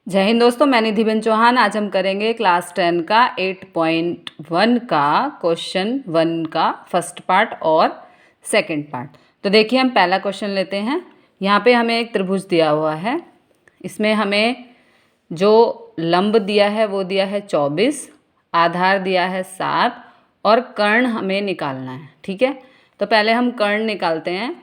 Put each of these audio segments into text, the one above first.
जय हिंद दोस्तों, मैं निधिबेन चौहान। आज हम करेंगे क्लास 10 का 8.1 का क्वेश्चन 1 का फर्स्ट पार्ट और सेकंड पार्ट। तो देखिए, हम पहला क्वेश्चन लेते हैं। यहाँ पे हमें एक त्रिभुज दिया हुआ है। इसमें हमें जो लंब दिया है वो दिया है 24, आधार दिया है 7 और कर्ण हमें निकालना है। ठीक है, तो पहले हम कर्ण निकालते हैं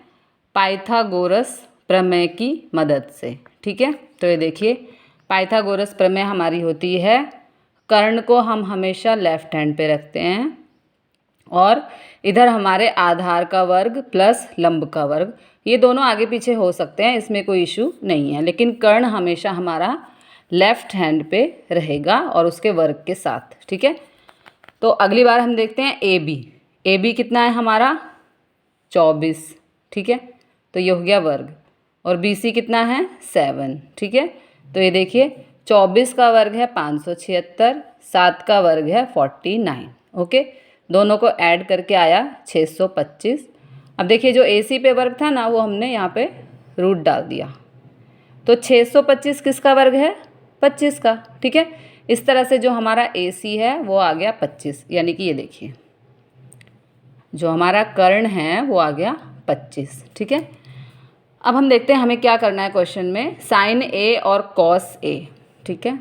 पाइथागोरस प्रमेय की मदद से। ठीक है, तो ये देखिए, पाइथागोरस प्रमेय हमारी होती है कर्ण को हम हमेशा लेफ्ट हैंड पे रखते हैं और इधर हमारे आधार का वर्ग प्लस लंब का वर्ग, ये दोनों आगे पीछे हो सकते हैं, इसमें कोई इशू नहीं है, लेकिन कर्ण हमेशा हमारा लेफ्ट हैंड पे रहेगा और उसके वर्ग के साथ। ठीक है, तो अगली बार हम देखते हैं ए बी कितना है हमारा 24। ठीक है, तो ये हो गया वर्ग। और बी सी कितना है 7। ठीक है, तो ये देखिए 24 का वर्ग है 576, 7 का वर्ग है 49। ओके, दोनों को ऐड करके आया 625। अब देखिए, जो ए सी पे वर्ग था ना, वो हमने यहाँ पे रूट डाल दिया, तो 625 किसका वर्ग है 25 का। ठीक है, इस तरह से जो हमारा ए सी है वो आ गया 25, यानी कि ये देखिए जो हमारा कर्ण है वो आ गया 25। ठीक है, अब हम देखते हैं हमें क्या करना है क्वेश्चन में, साइन ए और कॉस ए। ठीक है,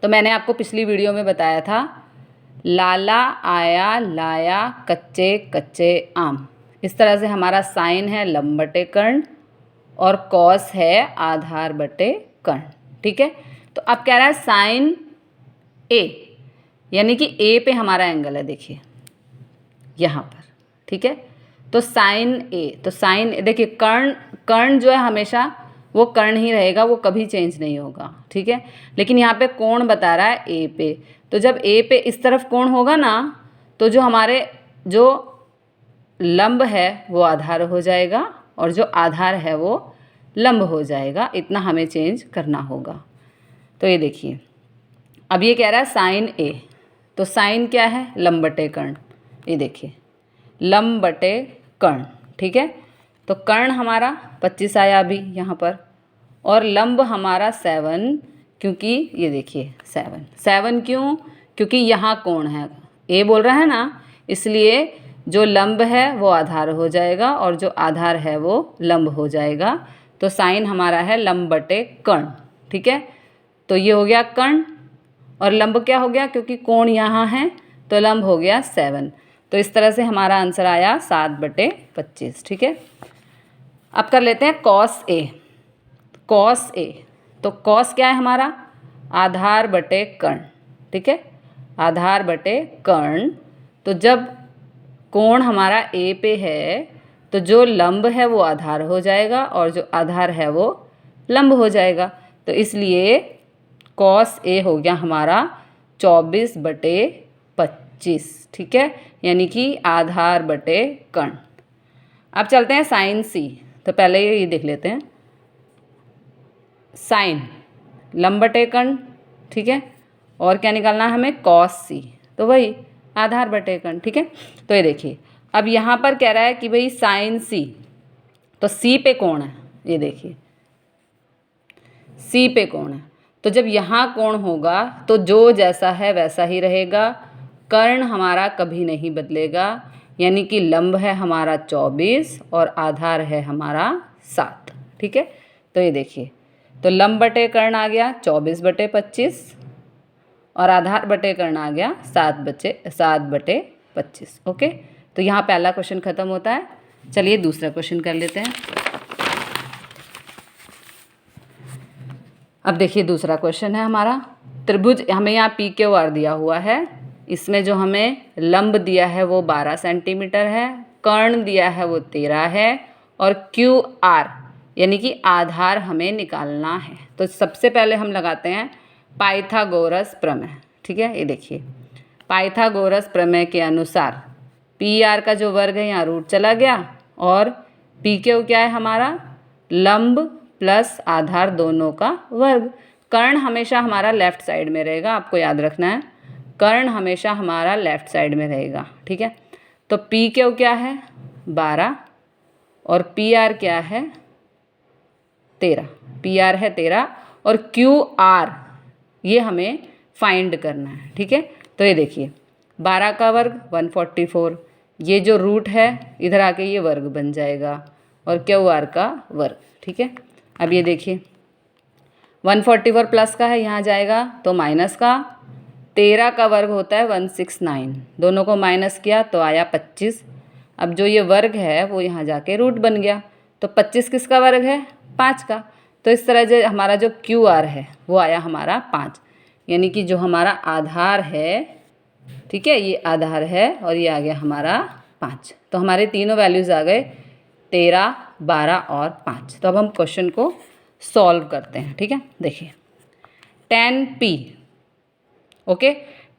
तो मैंने आपको पिछली वीडियो में बताया था लाला आया लाया कच्चे कच्चे आम। इस तरह से हमारा साइन है लंब बटे कर्ण और कॉस है आधार बटे कर्ण। ठीक है, तो अब कह रहा है साइन ए, यानी कि ए पे हमारा एंगल है, देखिए यहाँ पर। ठीक है, तो साइन ए, तो साइन देखिए कर्ण जो है हमेशा वो कर्ण ही रहेगा, वो कभी चेंज नहीं होगा। ठीक है, लेकिन यहाँ पे कोण बता रहा है ए पे, तो जब ए पे इस तरफ कोण होगा ना, तो जो हमारे जो लंब है वो आधार हो जाएगा और जो आधार है वो लंब हो जाएगा। इतना हमें चेंज करना होगा। तो ये देखिए, अब ये कह रहा है साइन ए, तो साइन क्या है लंब बटे कर्ण। ये देखिए लंब बटे कर्ण। ठीक है, तो कर्ण हमारा 25 आया अभी यहाँ पर, और लंब हमारा 7, क्योंकि ये देखिए 7 क्यों, क्योंकि यहाँ कोण है, ए बोल रहा है ना, इसलिए जो लंब है वो आधार हो जाएगा और जो आधार है वो लंब हो जाएगा। तो साइन हमारा है लंब बटे कर्ण। ठीक है, तो ये हो गया कर्ण और लंब क्या हो गया, क्योंकि कोण यहाँ है तो लंब हो गया 7। तो इस तरह से हमारा आंसर आया 7/25। ठीक है, अब कर लेते हैं कॉस ए। कॉस ए, तो कॉस क्या है हमारा आधार बटे कर्ण। ठीक है, आधार बटे कर्ण, तो जब कोण हमारा ए पे है तो जो लंब है वो आधार हो जाएगा और जो आधार है वो लंब हो जाएगा। तो इसलिए कॉस ए हो गया हमारा 24/25। ठीक है, यानी कि आधार बटे कर्ण। अब चलते हैं साइन सी, तो पहले ये देख लेते हैं साइन लंब बटे कर्ण। ठीक है, और क्या निकालना है हमें कॉस सी, तो वही आधार बटे कर्ण। ठीक है, तो ये देखिए, अब यहाँ पर कह रहा है कि भाई साइन सी, तो सी पे कोण है, ये देखिए सी पे कोण है, तो जब यहाँ कोण होगा तो जो जैसा है वैसा ही रहेगा, कर्ण हमारा कभी नहीं बदलेगा, यानी कि लंब है हमारा 24 और आधार है हमारा 7। ठीक है, तो ये देखिए, तो लंब बटे कर्ण आ गया 24/25 और आधार बटे कर्ण आ गया 7/25। ओके, तो यहाँ पहला क्वेश्चन खत्म होता है। चलिए दूसरा क्वेश्चन कर लेते हैं। अब देखिए दूसरा क्वेश्चन है हमारा, त्रिभुज हमें यहाँ पी क्यू आर दिया हुआ है, इसमें जो हमें लंब दिया है वो 12 सेंटीमीटर है, कर्ण दिया है वो 13 है और क्यू आर यानी कि आधार हमें निकालना है। तो सबसे पहले हम लगाते हैं पाइथागोरस प्रमेय। ठीक है, ये देखिए पाइथागोरस प्रमेय के अनुसार पी आर का जो वर्ग है यहाँ रूट चला गया और पी क्यू क्या है हमारा लंब प्लस आधार दोनों का वर्ग। कर्ण हमेशा हमारा लेफ्ट साइड में रहेगा, आपको याद रखना है, कर्ण हमेशा हमारा लेफ्ट साइड में रहेगा। ठीक है, तो पी क्यू क्या है 12 और पी आर क्या है 13, पी आर है 13 और QR ये हमें फाइंड करना है। ठीक है, तो ये देखिए 12 का वर्ग 144, ये जो रूट है इधर आके ये वर्ग बन जाएगा और QR का वर्ग। ठीक है, अब ये देखिए 144 प्लस का है, यहाँ जाएगा तो माइनस का, 13 का वर्ग होता है 169, दोनों को माइनस किया तो आया 25। अब जो ये वर्ग है वो यहाँ जाके रूट बन गया, तो 25 किसका वर्ग है? 5 का। तो इस तरह जो हमारा जो QR है वो आया हमारा 5, यानी कि जो हमारा आधार है, ठीक है, ये आधार है और ये आ गया हमारा 5। तो हमारे तीनों वैल्यूज़ आ गए 13, 12 और 5। तो अब हम क्वेश्चन को सॉल्व करते हैं। ठीक है, देखिए 10p, okay,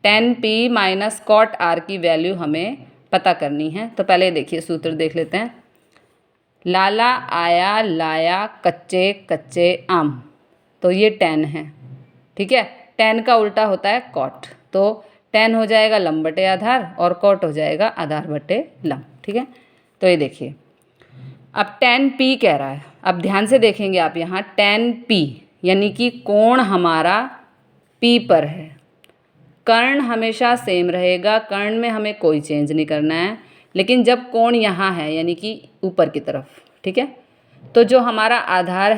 10p minus cot r की वैल्यू हमें पता करनी है। तो पहले देखिए सूत्र देख लेते हैं। लाला आया लाया कच्चे कच्चे आम, तो ये 10 है। ठीक है, 10 का उल्टा होता है कॉट, तो 10 हो जाएगा लंब बटे आधार और कॉट हो जाएगा आधार बटे लंब। ठीक है, तो ये देखिए अब 10p कह रहा है। अब ध्यान से देखेंगे आप यहाँ 10p यानी कि कोण हमारा p पर है, कर्ण हमेशा सेम रहेगा, कर्ण में हमें कोई चेंज नहीं करना है। लेकिन जब कोण यहाँ है यानी कि ऊपर की तरफ, ठीक है, तो जो हमारा आधार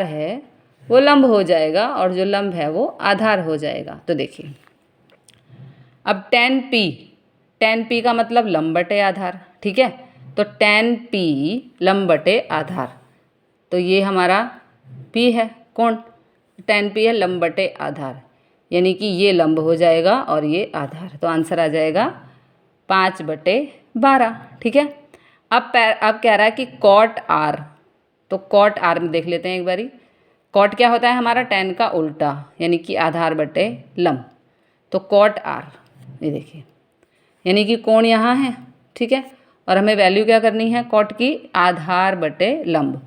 है वो लंब हो जाएगा और जो लंब है वो आधार हो जाएगा। तो देखिए अब 10p का मतलब लंब बटे आधार। ठीक है, तो 10p लंब बटे आधार, तो ये हमारा p है, कोण 10p है लंब बटे आधार, यानी कि ये लंब हो जाएगा और ये आधार, तो आंसर आ जाएगा 5/12। ठीक है, अब कह रहा है कि कॉट r, तो कॉट r में देख लेते हैं एक बारी। कॉट क्या होता है हमारा? 10 का उल्टा, यानी कि आधार बटे लंब, तो कॉट r, ये देखिए यानी कि कोण यहाँ है। ठीक है, और हमें वैल्यू क्या करनी है? कॉट की आधार बटे लंब।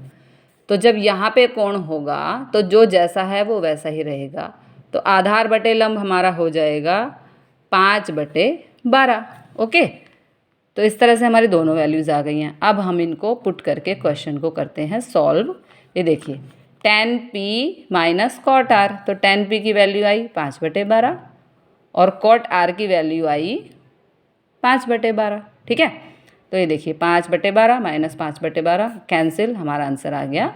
तो जब यहाँ पे कोण होगा तो जो जैसा है वो वैसा ही रहेगा, तो आधार बटे लंब हमारा हो जाएगा 5/12। ओके, तो इस तरह से हमारी दोनों वैल्यूज़ आ गई हैं। अब हम इनको पुट करके क्वेश्चन को करते हैं सॉल्व। ये देखिए 10p माइनस कॉट r, तो 10p की वैल्यू आई 5/12 और कॉट r की वैल्यू आई 5/12। ठीक है, तो ये देखिए 5/12 माइनस 5/12 कैंसिल, हमारा आंसर आ गया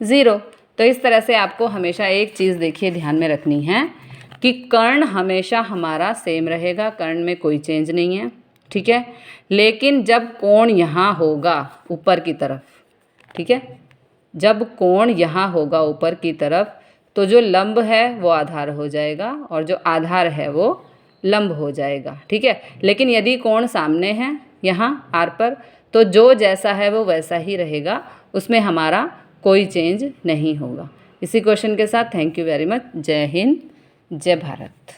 0। तो इस तरह से आपको हमेशा एक चीज़ देखिए ध्यान में रखनी है कि कर्ण हमेशा हमारा सेम रहेगा, कर्ण में कोई चेंज नहीं है। ठीक है, लेकिन जब कोण यहाँ होगा ऊपर की तरफ, ठीक है, जब कोण यहाँ होगा ऊपर की तरफ, तो जो लंब है वो आधार हो जाएगा और जो आधार है वो लंब हो जाएगा। ठीक है, लेकिन यदि कोण सामने है यहाँ r पर, तो जो जैसा है वो वैसा ही रहेगा, उसमें हमारा कोई चेंज नहीं होगा। इसी क्वेश्चन के साथ थैंक यू वेरी मच। जय हिंद, जय भारत।